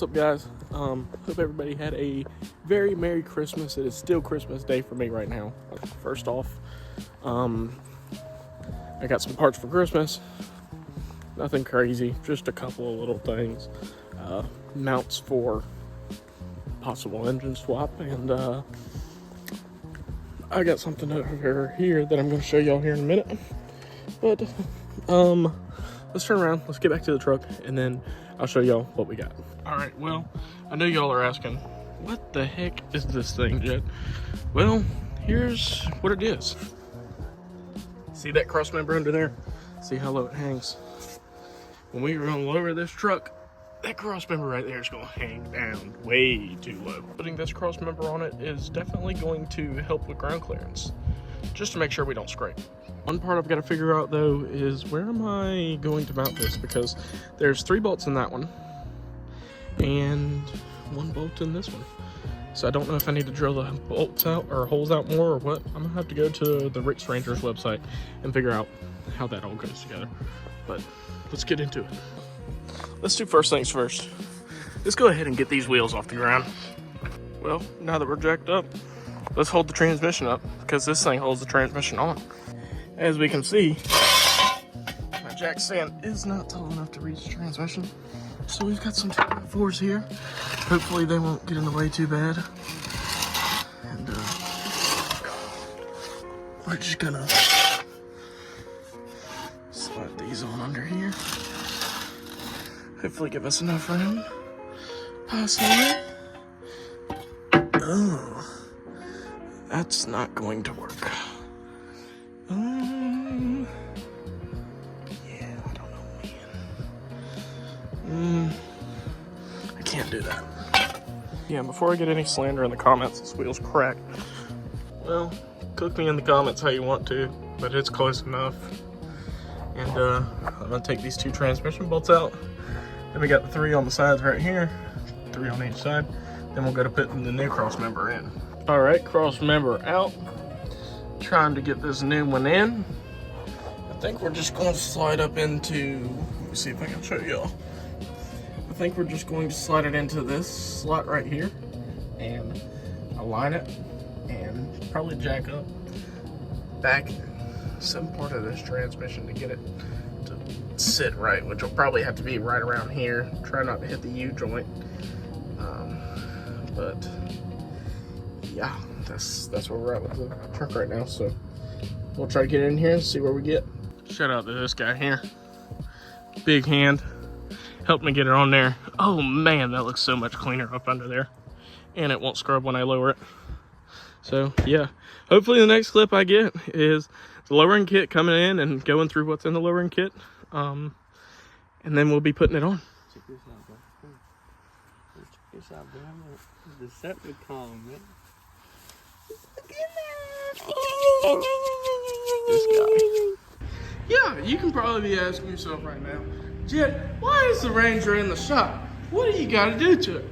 up, guys? Hope everybody had a very Merry Christmas. It is still Christmas Day for me right now. First off, I got some parts for Christmas. Nothing crazy, just a couple of little things. Mounts for possible engine swap, and I got something over here that I'm going to show y'all here in a minute. But let's turn around, let's get back to the truck, and then I'll show y'all what we got. Alright, well, I know y'all are asking, what the heck is this thing, Jed? Well, here's what it is. See that cross member under there? See how low it hangs? When we run lower this truck, that cross member right there is going to hang down way too low. Putting this cross member on it is definitely going to help with ground clearance, just to make sure we don't scrape. One part I've got to figure out though is where am I going to mount this, because there's 3 bolts in that one and 1 bolt in this one. So I don't know if I need to drill the bolts out or holes out more or what. I'm gonna have to go to the Rick's Rangers website and figure out how that all goes together. But let's get into it. Let's do first things first. Let's go ahead and get these wheels off the ground. Well, now that we're jacked up, let's hold the transmission up, because this thing holds the transmission on. As we can see, my jack stand is not tall enough to reach the transmission. So we've got some 2x4s here. Hopefully they won't get in the way too bad. And we're just gonna slide these on under here. Hopefully give us enough room. Possibly. Oh, that's not going to work. Yeah, I don't know, man. I can't do that. Yeah, before I get any slander in the comments, this wheel's cracked. Well, cook me in the comments how you want to, but it's close enough. And I'm gonna take these 2 transmission bolts out. Then we got the 3 on the sides right here, 3 on each side. Then we'll go to putting the new cross member in. All right, cross member out. Trying to get this new one in. I think we're just going to slide up into, let me see if I can show y'all. I think we're just going to slide it into this slot right here and align it and probably jack up back some part of this transmission to get it to sit right, which will probably have to be right around here. Try not to hit the U-joint. But yeah, that's where we're at with the truck right now. So we'll try to get in here and see where we get. Shout out to this guy here. Big hand. Helped me get it on there. Oh man, that looks so much cleaner up under there. And it won't scrub when I lower it. So yeah, hopefully the next clip I get is the lowering kit coming in and going through what's in the lowering kit. And then we'll be putting it on. Check this out, bro. Check this out, bro. The Decepticon, man. This guy. Yeah, you can probably be asking yourself right now, Jed, why is the Ranger in the shop? What do you got to do to it?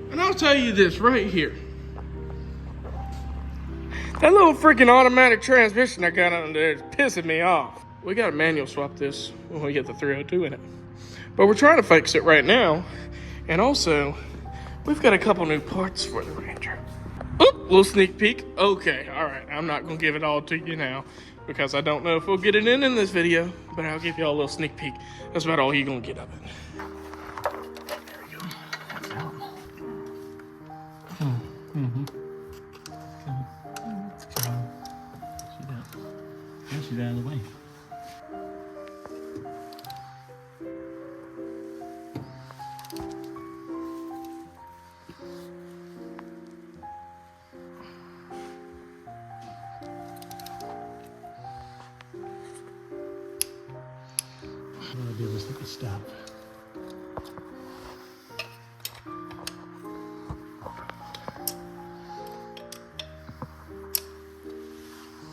And I'll tell you this right here. That little freaking automatic transmission I got on there is pissing me off. We got to manual swap this when we get the 302 in it. But we're trying to fix it right now. And also, we've got a couple new parts for the Ranger. Oh, little sneak peek. Okay, all right. I'm not going to give it all to you now because I don't know if we'll get it in this video, but I'll give you all a little sneak peek. That's about all you're going to get of it. There we go. That's out. She's out of the way. What do I do? Let's look at stop.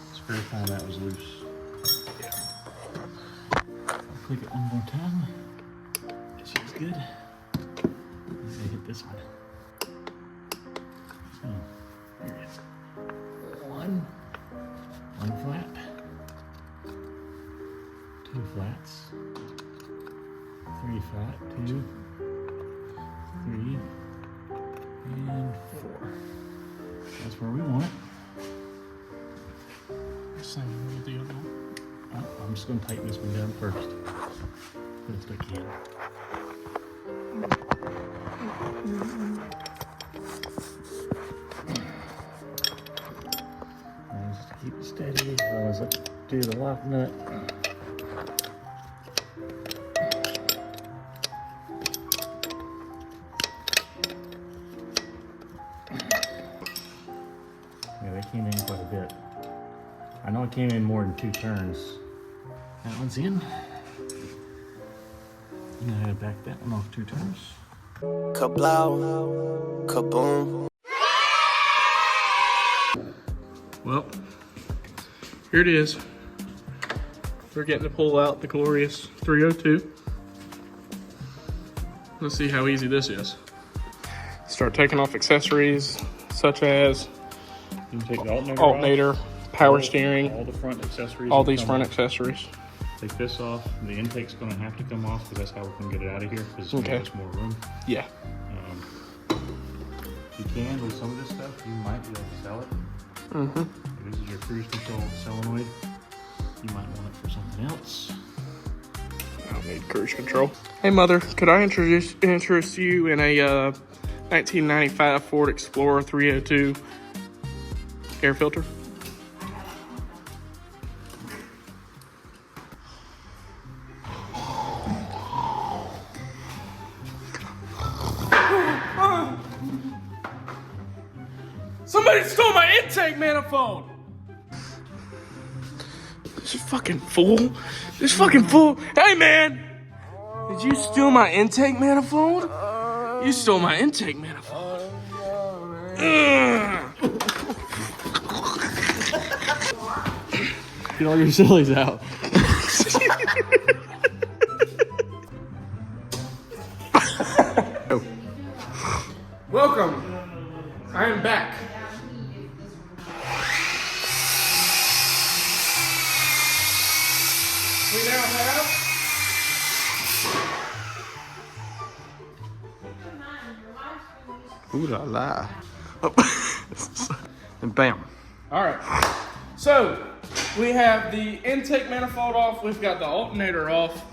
Let's verify that was loose. Yeah. I'll click it one more time. It seems good. Let's hit this one. So, there it is. One flat. 2 flats. 3 flat, 2, 3, where we want it. Same with the other one. I'm just going to tighten this one down first. Best I can. And just to keep it steady as I do the lock nut. Yeah, they came in quite a bit. I know it came in more than 2 turns. That one's in. I'm gonna head back that one off 2 turns. Kablow, kaboom. Well, here it is. We're getting to pull out the glorious 302. Let's see how easy this is. Start taking off accessories such as You can take the alternator, alternator, power steering, all the front accessories. all that these come front off. accessories. Take this off. The intake's gonna have to come off because that's how we're gonna get it out of here. Because Okay. there's more room. Yeah. You can with some of this stuff. You might be able to sell it. Mm-hmm. If this is your cruise control solenoid, you might want it for something else. I don't need cruise control. Hey mother, could I interest you in a 1995 Ford Explorer 302 air filter? Somebody stole my intake manifold! This fucking fool. This fucking fool. Hey man! Did you steal my intake manifold? You stole my intake manifold. Ugh. Get all your sillies out. Welcome. I am back. We now have Ooh la la. And bam. all right. So we have the intake manifold off. We've got the alternator off,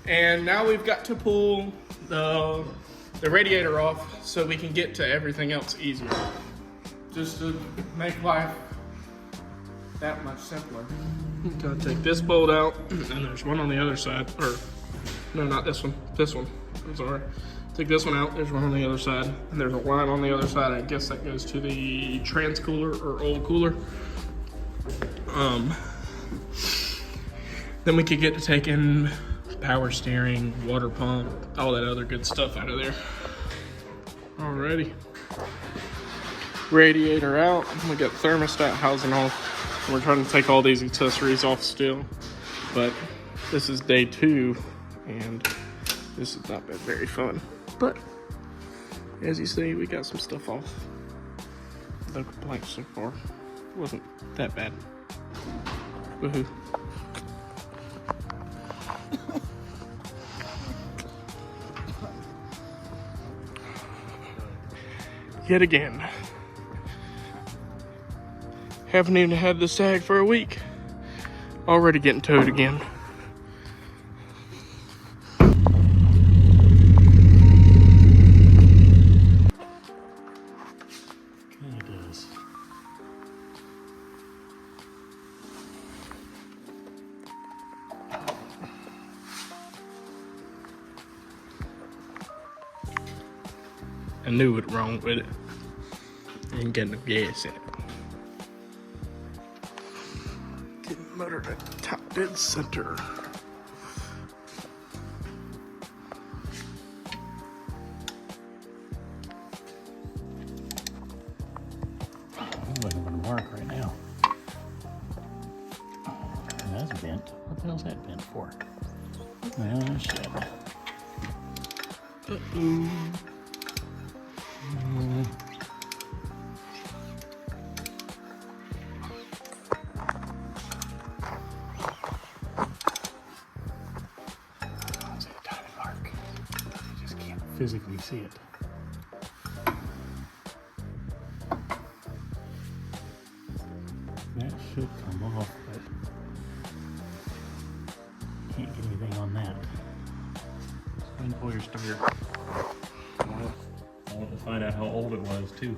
and now we've got to pull the radiator off so we can get to everything else easier. Just to make life that much simpler. Gotta take this bolt out, and there's one on the other side. Or no, not this one. This one. I'm sorry. Take this one out. There's one on the other side, and there's a line on the other side. I guess that goes to the trans cooler or old cooler. Then we could get to taking power steering, water pump, all that other good stuff out of there. Alrighty. Radiator out. We got thermostat housing off. We're trying to take all these accessories off still, but this is day 2, and this has not been very fun. But as you see, we got some stuff off. No complaints so far. It wasn't that bad. Woohoo. Yet again. Haven't even had the Sag for a week. Already getting towed again. Kinda does. I knew what wrong with it. Ain't getting no gas in it. Getting motor at top dead center. It wasn't gonna work right now. And that's bent. What the hell's that bent for? Well, shit. It's a tiny arc. You just can't physically see it. should come off, but can't get anything on that. Go and pull your starter. I wanted to find out how old it was too.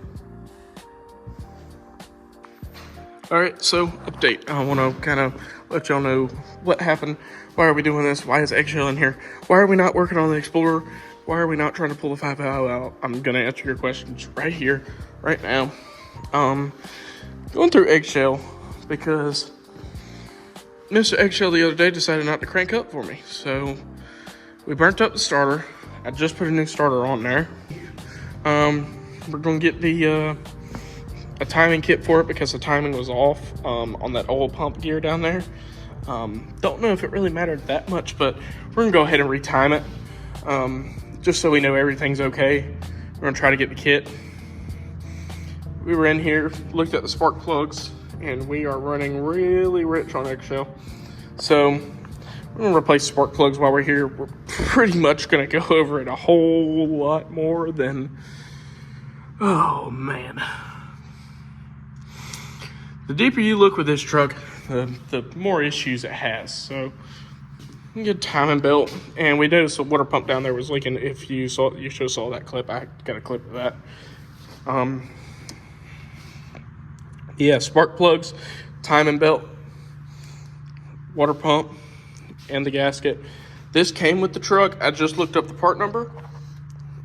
All right, so update. I want to kind of let y'all know what happened. Why are we doing this? Why is Eggshell in here? Why are we not working on the Explorer? Why are we not trying to pull the 5.0 out? I'm gonna answer your questions right here, right now. Going through Eggshell because Mr. Eggshell the other day decided not to crank up for me. So we burnt up the starter. I just put a new starter on there. We're gonna get a timing kit for it because the timing was off on that old pump gear down there. Don't know if it really mattered that much, but we're gonna go ahead and retime it just so we know everything's okay. We're gonna try to get the kit. We were in here, looked at the spark plugs, and we are running really rich on Eggshell. So we're gonna replace spark plugs while we're here. We're pretty much gonna go over it a whole lot more than, oh man. The deeper you look with this truck, the more issues it has. So you get timing belt, and we noticed the water pump down there was leaking. If you saw, you should have saw that clip. I got a clip of that. Yeah, spark plugs, timing belt, water pump, and the gasket. This came with the truck. I just looked up the part number.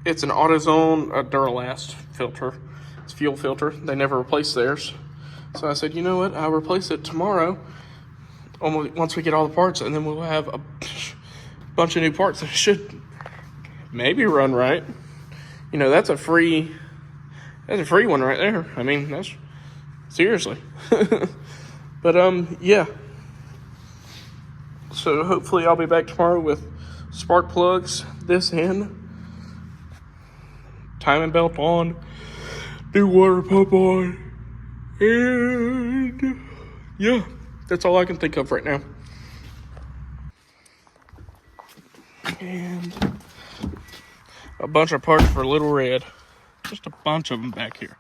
It's an AutoZone Duralast filter. It's fuel filter. They never replaced theirs. So I said, you know what? I'll replace it tomorrow once we get all the parts, and then we'll have a bunch of new parts that should maybe run right. You know, that's a free one right there. I mean, that's seriously. But yeah. So hopefully I'll be back tomorrow with spark plugs, this in, timing belt on, new water pump on, and yeah, that's all I can think of right now. And a bunch of parts for Little Red. Just a bunch of them back here.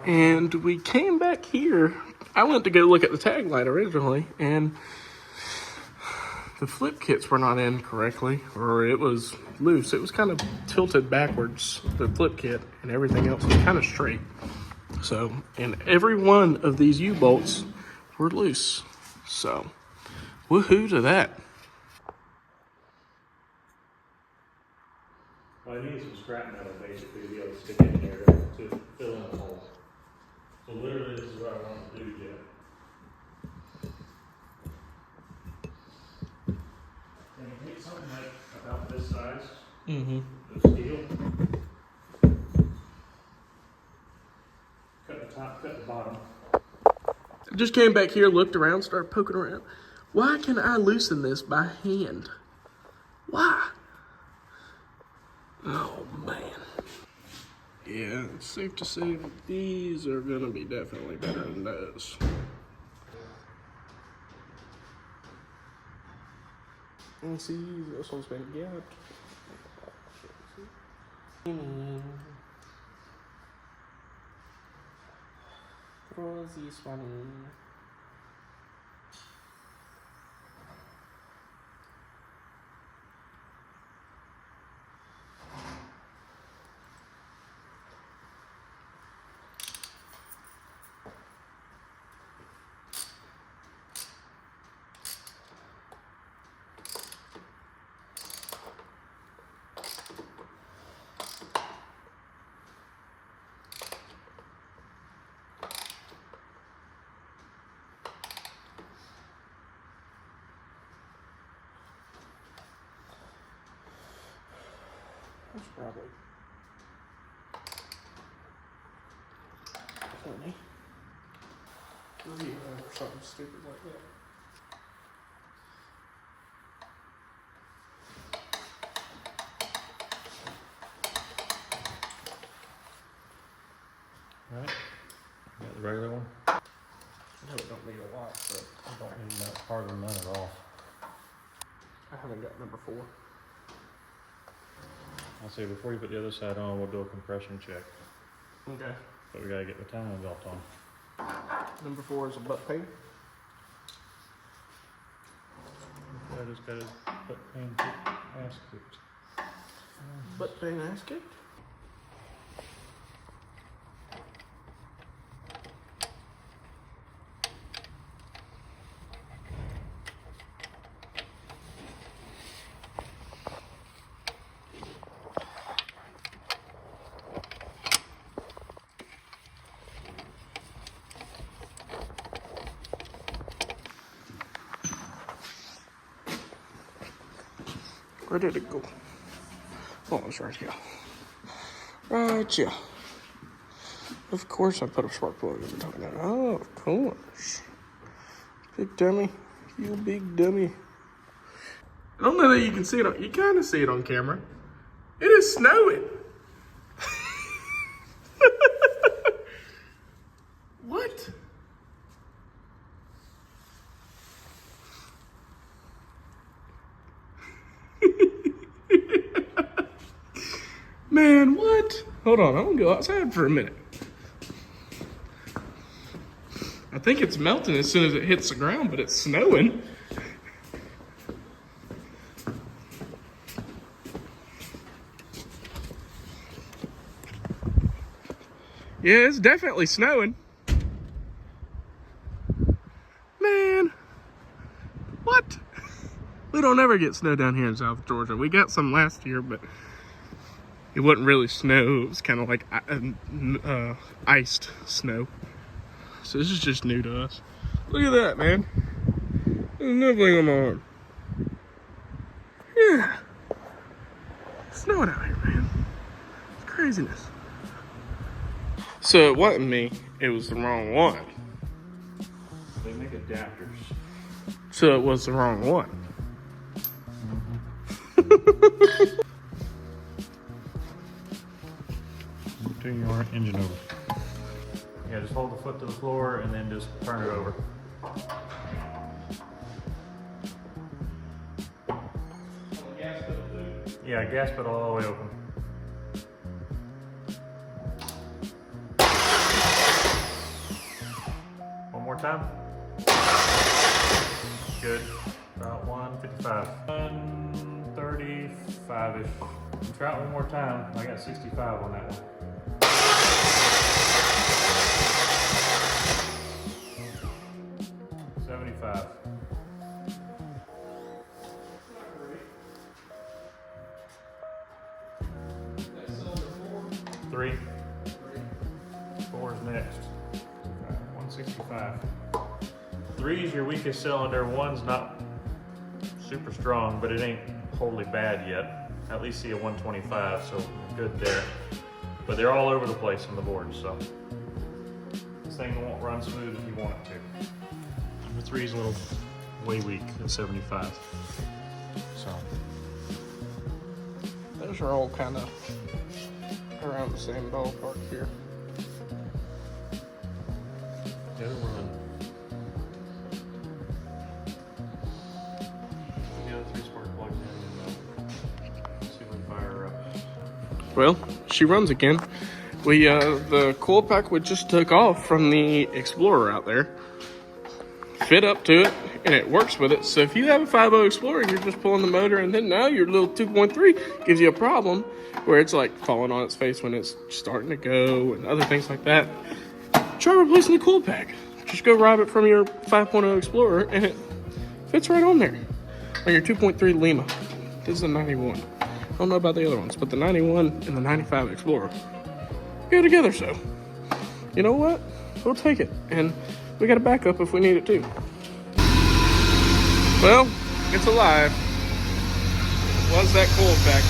And we came back here. I went to go look at the tag light originally, and the flip kits were not in correctly, or it was loose. It was kind of tilted backwards, the flip kit, and everything else was kind of straight. So, and every one of these U-bolts were loose. So, woohoo to that. Well, I need some scrap metal basically to be able to stick in there to fill in the hole. So literally this is what I want to do, Jeff. And take something like about this size of steel. Cut the top, cut the bottom. I just came back here, looked around, started poking around. Why can I loosen this by hand? Why? Oh, man. Yeah, it's safe to say that these are going to be definitely better than those. Let me see, this one's been gapped. Throw this one in. That's probably funny. Or something stupid like that. Alright, got the regular one? I know it don't need a lot, but I don't need that hardly none at all. I haven't got number 4. I'll say before you put the other side on, we'll do a compression check. Okay. But we gotta get the timing belt on. Number 4 is a butt pain. I just gotta put in ass kicked. Butt pain ass kicked. Where did it go? Oh, it's right here. Right here. Of course I put a spark plug in the top of that. Oh, of course. Big dummy. You big dummy. I don't know that you can see it on, you kind of see it on camera. It is snowing. What? Man, what? Hold on, I'm gonna go outside for a minute. I think it's melting as soon as it hits the ground, but it's snowing. Yeah, it's definitely snowing. Man, what? We don't ever get snow down here in South Georgia. We got some last year, but it wasn't really snow. It was kind of like iced snow. So this is just new to us. Look at that, man. There's nothing on my arm. Yeah. It's snowing out here, man. It's craziness. So it wasn't me. It was the wrong one. They make adapters. So it was the wrong one. Turn your engine over. Yeah, just hold the foot to the floor and then just turn it over. Yeah, gas pedal all the way open. One more time. Good. About 155. 135-ish. Try it one more time. I got 65 on that one. Three. 4 is next. 165. 3 is your weakest cylinder. 1's not super strong, but it ain't wholly bad yet. At least see a 125, so good there. But they're all over the place on the board, so this thing won't run smooth if you want it to. Number 3 is a little way weak at 75. So Those are all kind of around the same ballpark here. the other one. The other 3 spark plugs in and see if we can fire her up. Well, she runs again. We the coil pack we just took off from the Explorer out there. Fit up to it, and it works with it. So if you have a 5.0 Explorer and you're just pulling the motor, and then now your little 2.3 gives you a problem where it's like falling on its face when it's starting to go and other things like that, try replacing the coil pack. Just go rob it from your 5.0 Explorer, and it fits right on there. On your 2.3 Lima. This is a 91. I don't know about the other ones, but the 91 and the 95 Explorer go together, so you know what? We'll take it, and we got a backup if we need it too. Well, it's alive. It was that coil pack.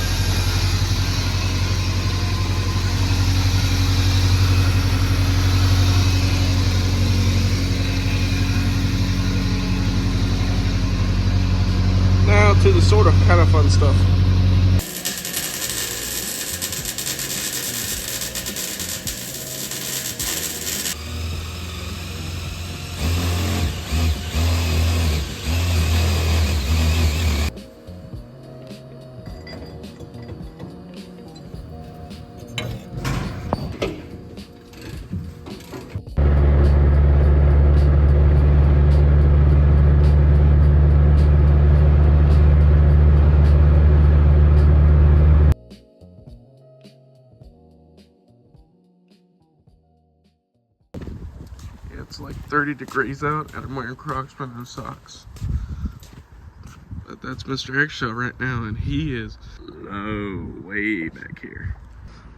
Now to the sort of kind of fun stuff. 30 degrees out and I'm wearing Crocs but no socks. But that's Mr. Eggshell right now, and he is way back here.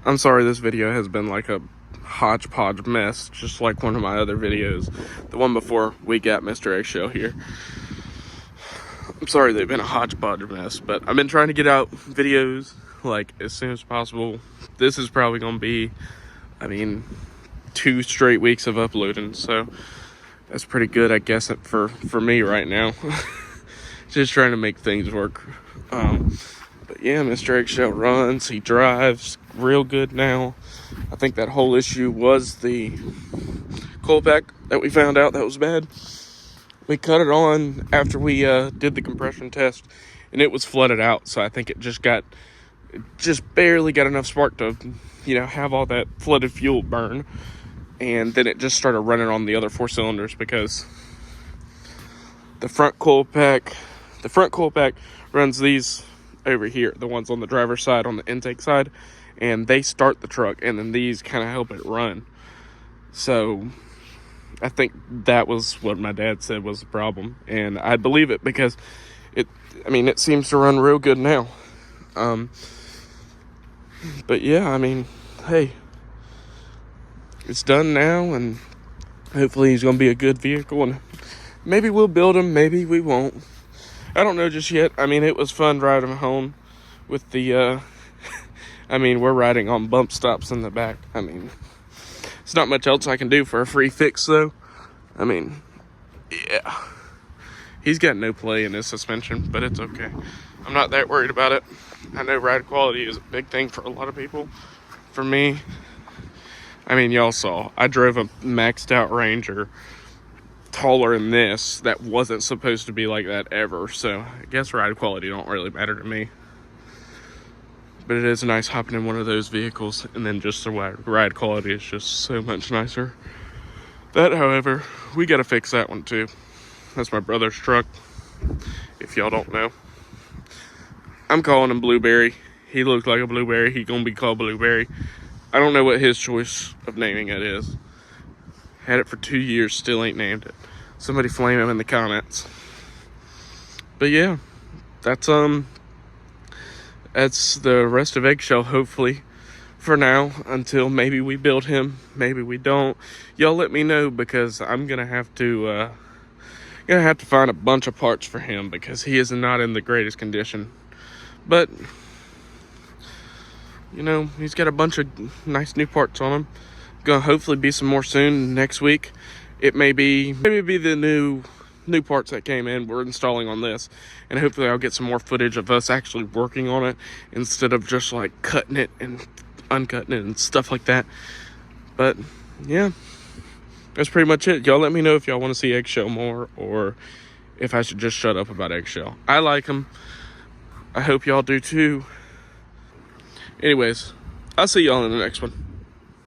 I'm sorry this video has been like a hodgepodge mess, just like one of my other videos, the one before we got Mr. Eggshell here. I'm sorry they've been a hodgepodge mess, but I've been trying to get out videos like as soon as possible. This is probably gonna be, I mean, 2 straight weeks of uploading, so that's pretty good, I guess, for me right now. Just trying to make things work. But yeah, Mr. Eggshell runs, he drives real good now. I think that whole issue was the coil pack that we found out that was bad. We cut it on after we did the compression test, and it was flooded out, so I think it just barely got enough spark to, you know, have all that flooded fuel burn. And then it just started running on the other 4 cylinders because the front coil pack runs these over here, the ones on the driver's side, on the intake side, and they start the truck, and then these kind of help it run. So I think that was what my dad said was the problem, and I believe it because it seems to run real good now. But yeah, I mean, hey, it's done now, and hopefully he's going to be a good vehicle, and maybe we'll build him, maybe we won't. I don't know just yet. I mean, it was fun driving home with the, we're riding on bump stops in the back. I mean, it's not much else I can do for a free fix, though. I mean, yeah. He's got no play in his suspension, but it's okay. I'm not that worried about it. I know ride quality is a big thing for a lot of people. For me, I mean, y'all saw, I drove a maxed out Ranger taller than this that wasn't supposed to be like that ever, so I guess ride quality don't really matter to me. But it is nice hopping in one of those vehicles, and then just the ride quality is just so much nicer. That, however, we gotta fix that one too. That's my brother's truck, if y'all don't know. I'm calling him Blueberry. He looks like a blueberry. He gonna be called Blueberry. I don't know what his choice of naming it is. Had it for 2 years, still ain't named it. Somebody flame him in the comments. But yeah, that's the rest of Eggshell, hopefully, for now, until maybe we build him, maybe we don't. Y'all let me know, because I'm gonna have to find a bunch of parts for him, because he is not in the greatest condition. But you know, he's got a bunch of nice new parts on him. Gonna hopefully be some more soon next week. It may be the new parts that came in we're installing on this, and hopefully I'll get some more footage of us actually working on it instead of just like cutting it and uncutting it and stuff like that. But yeah, that's pretty much it. Y'all let me know if y'all want to see Eggshell more, or if I should just shut up about Eggshell. I like him. I hope y'all do too. Anyways, I'll see y'all in the next one.